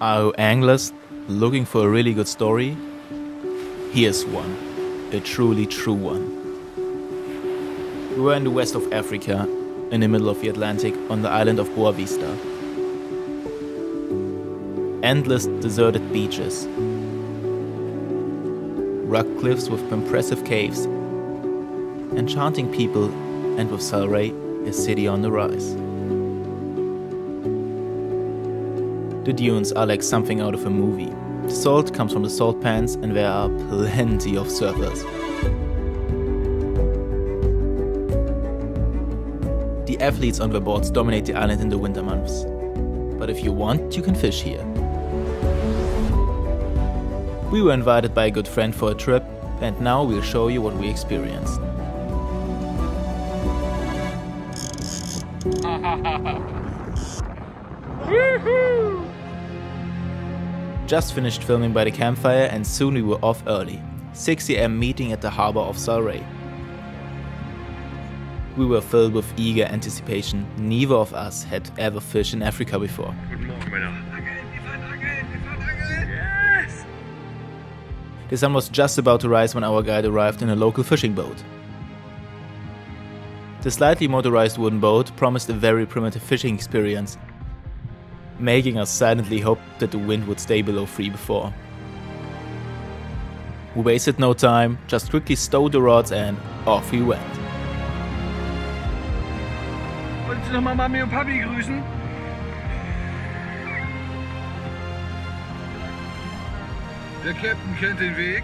Are you anglers looking for a really good story? Here's one, a truly true one. We were in the west of Africa, in the middle of the Atlantic, on the island of Boa Vista. Endless deserted beaches, rugged cliffs with impressive caves, enchanting people, and with Sal Rei, a city on the rise. The dunes are like something out of a movie. The salt comes from the saltpans and there are plenty of surfers. The athletes on the boards dominate the island in the winter months. But if you want, you can fish here. We were invited by a good friend for a trip, and now we'll show you what we experienced. Just finished filming by the campfire and soon we were off early. 6 AM meeting at the harbor of Sal Rei. We were filled with eager anticipation. Neither of us had ever fished in Africa before. Guten Morgen, Männer. Yes! The sun was just about to rise when our guide arrived in a local fishing boat. The slightly motorized wooden boat promised a very primitive fishing experience, making us silently hope that the wind would stay below 3 before. We wasted no time, just quickly stowed the rods and off we went. Wolltest du nochmal Mami und Papi grüßen? Der Captain kennt den Weg.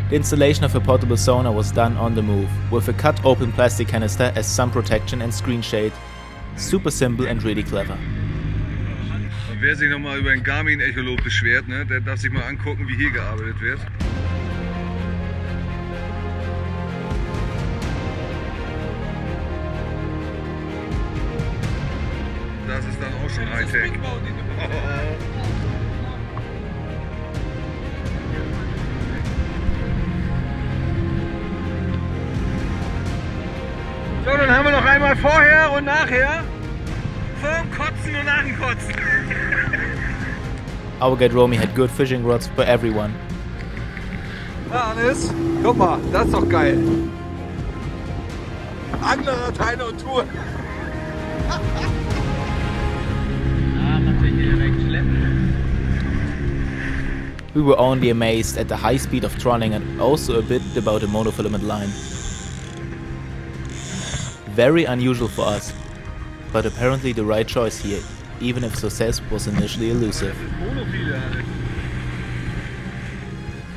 The installation of a portable sonar was done on the move, with a cut open plastic canister as sun protection and screen shade. Super simple and really clever. Und wer sich nochmal über ein Garmin-Echolot beschwert, ne, der darf sich mal angucken, wie hier gearbeitet wird. Das ist dann auch schon Hightech. So, dann haben wir noch einmal vorher und nachher. Vor dem Kotzen und nach dem Kotzen. Our guide Romi had good fishing rods for everyone. Ja, Hannes, guck mal, das ist doch geil. Andere Teile und Tour. We were only amazed at the high speed of trolling and also a bit about the monofilament line. Very unusual for us, but apparently the right choice here, even if success was initially elusive.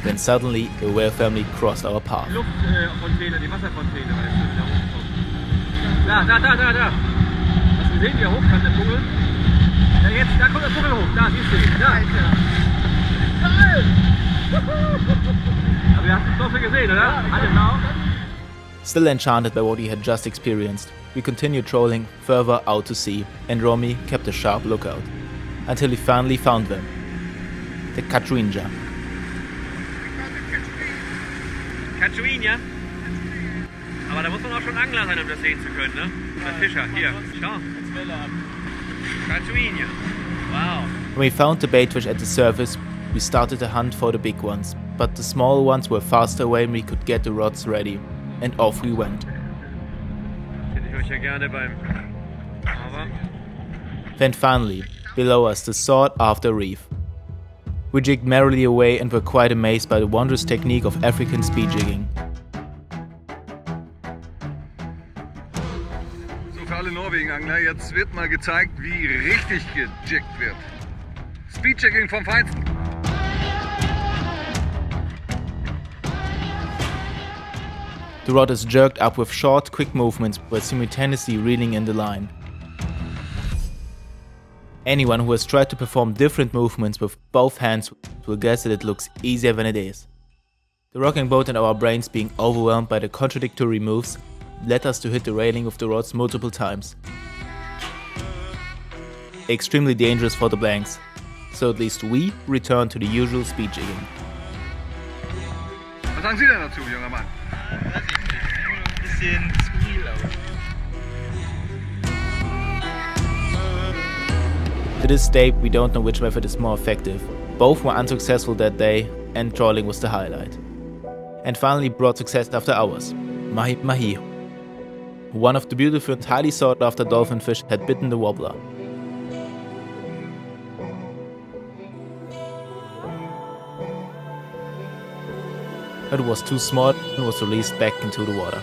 Then suddenly a whale family crossed our path. Luftfontäne, die Wasserfontäne, weißt du, da hochkommt. Da! Hast du gesehen, wie er hochkam, der Vogel? Ja, jetzt, da kommt der Vogel hoch, da, siehst du ihn, da. Geil! Aber ihr habt es doch so gesehen, oder? Alle genau. Still enchanted by what we had just experienced, we continued trolling further out to sea, and Romi kept a sharp lookout, until he finally found them. The Cachuinja. Cachuinja? Aber da muss man auch schon Angler sein, um das sehen zu können, ne? Der Fischer, hier, schau. Cachuinja. Wow. When we found the baitfish at the surface, we started a hunt for the big ones, but the small ones were faster away and we could get the rods ready. And off we went. Hätte ich euch ja gerne beim... Aber... Then finally, below us the sought after reef. We jigged merrily away and were quite amazed by the wondrous technique of African speed jigging. So, für alle Norwegen-Angler, jetzt wird mal gezeigt, wie richtig gejiggt wird. Speedjigging vom Feinsten. The rod is jerked up with short, quick movements while simultaneously reeling in the line. Anyone who has tried to perform different movements with both hands will guess that it looks easier than it is. The rocking boat and our brains being overwhelmed by the contradictory moves led us to hit the railing with the rods multiple times. Extremely dangerous for the blanks, so at least we returned to the usual speed jigging. Was sagen Sie denn dazu, junger Mann? Ein bisschen skurril aus. this day, we don't know which method is more effective. Both were unsuccessful that day, and trawling was the highlight. And finally brought success after hours. Mahi Mahi. One of the beautiful and highly sought after dolphin fish had bitten the wobbler. It was too small and was released back into the water.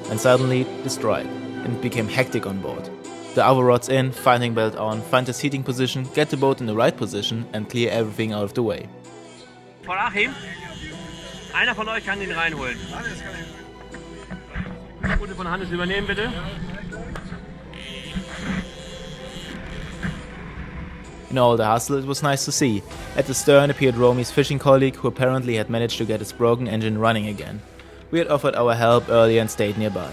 And suddenly the strike, and it became hectic on board. The other rods in, finding belt on, find the seating position, get the boat in the right position and clear everything out of the way. Von Achim, einer von euch kann ihn reinholen. Gute von Hannes übernehmen bitte. In all the hustle, it was nice to see. At the stern appeared Romi's fishing colleague, who apparently had managed to get his broken engine running again. We had offered our help earlier and stayed nearby.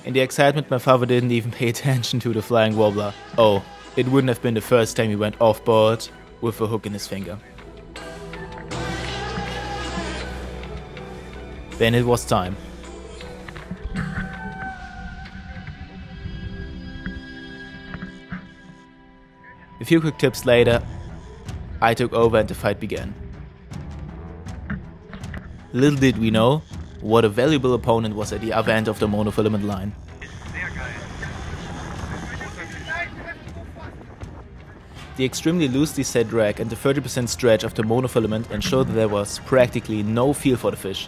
In the excitement, my father didn't even pay attention to the flying wobbler. Oh, it wouldn't have been the first time he went off board with a hook in his finger. Then it was time. A few quick tips later, I took over and the fight began. Little did we know what a valuable opponent was at the other end of the monofilament line. The extremely loosely set drag and the 30% stretch of the monofilament ensured that there was practically no feel for the fish.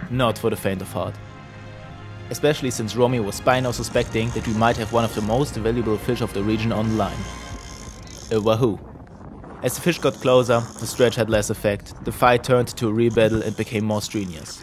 Not for the faint of heart. Especially since Romi was by now suspecting that we might have one of the most valuable fish of the region on the line. A Wahoo. As the fish got closer, the stretch had less effect, the fight turned to a real battle and became more strenuous.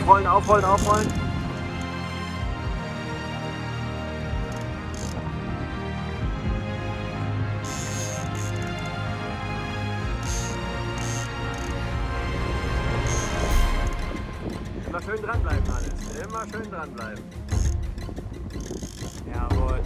Aufrollen, aufrollen, aufrollen. Immer schön dranbleiben alles. Immer schön dranbleiben. Jawohl.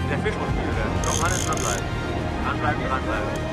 Der Fisch muss müde werden. Noch alles dranbleiben. Dranbleiben, dranbleiben.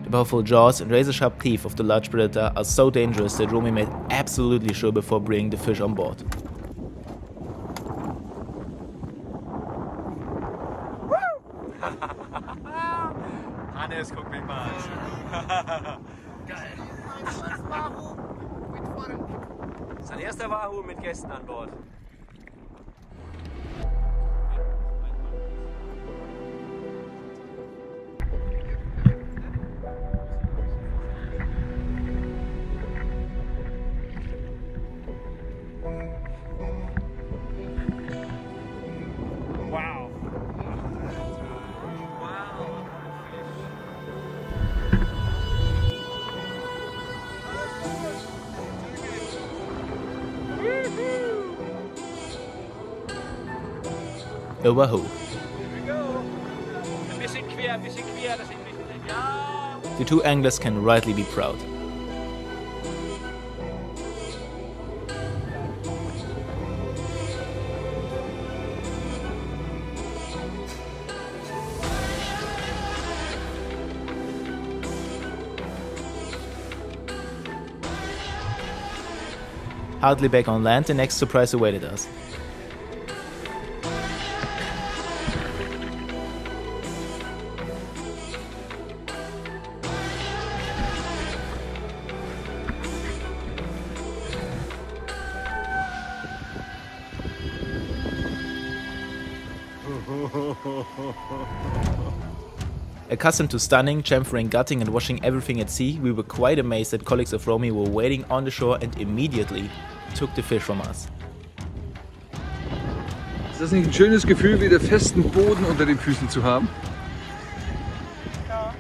The powerful jaws and razor-sharp teeth of the large predator are so dangerous that Romi made absolutely sure before bringing the fish on board. Hannes, guck mich mal an. Geil. Das ist ein erster Wahoo mit Gästen an Bord. Wow. A Wahoo. Ein bisschen quer, dass ich nicht. Ja. The two anglers can rightly be proud. Hardly back on land, the next surprise awaited us. Accustomed to stunning, chamfering, gutting and washing everything at sea, we were quite amazed that colleagues of Romi were waiting on the shore and immediately took the fish from us. Ist das nicht ein schönes Gefühl, wieder festen Boden unter den Füßen zu haben? Ja.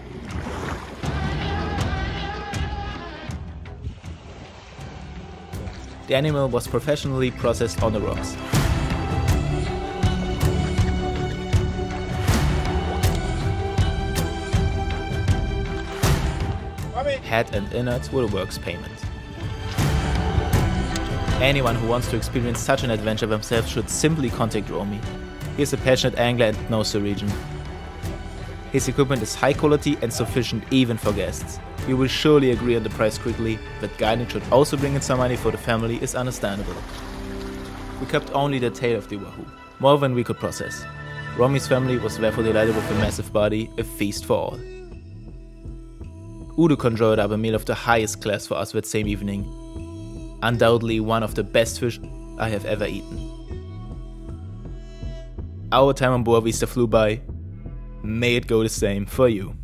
The animal was professionally processed on the rocks. Head and innards were the work's payment. Anyone who wants to experience such an adventure themselves should simply contact Romi. He is a passionate angler and knows the region. His equipment is high quality and sufficient even for guests. You will surely agree on the price quickly, but guiding should also bring in some money for the family is understandable. We kept only the tail of the Wahoo, more than we could process. Romi's family was therefore delighted with the massive body, a feast for all. Udo conjured up a meal of the highest class for us that same evening. Undoubtedly one of the best fish I have ever eaten. Our time on Boa Vista flew by. May it go the same for you.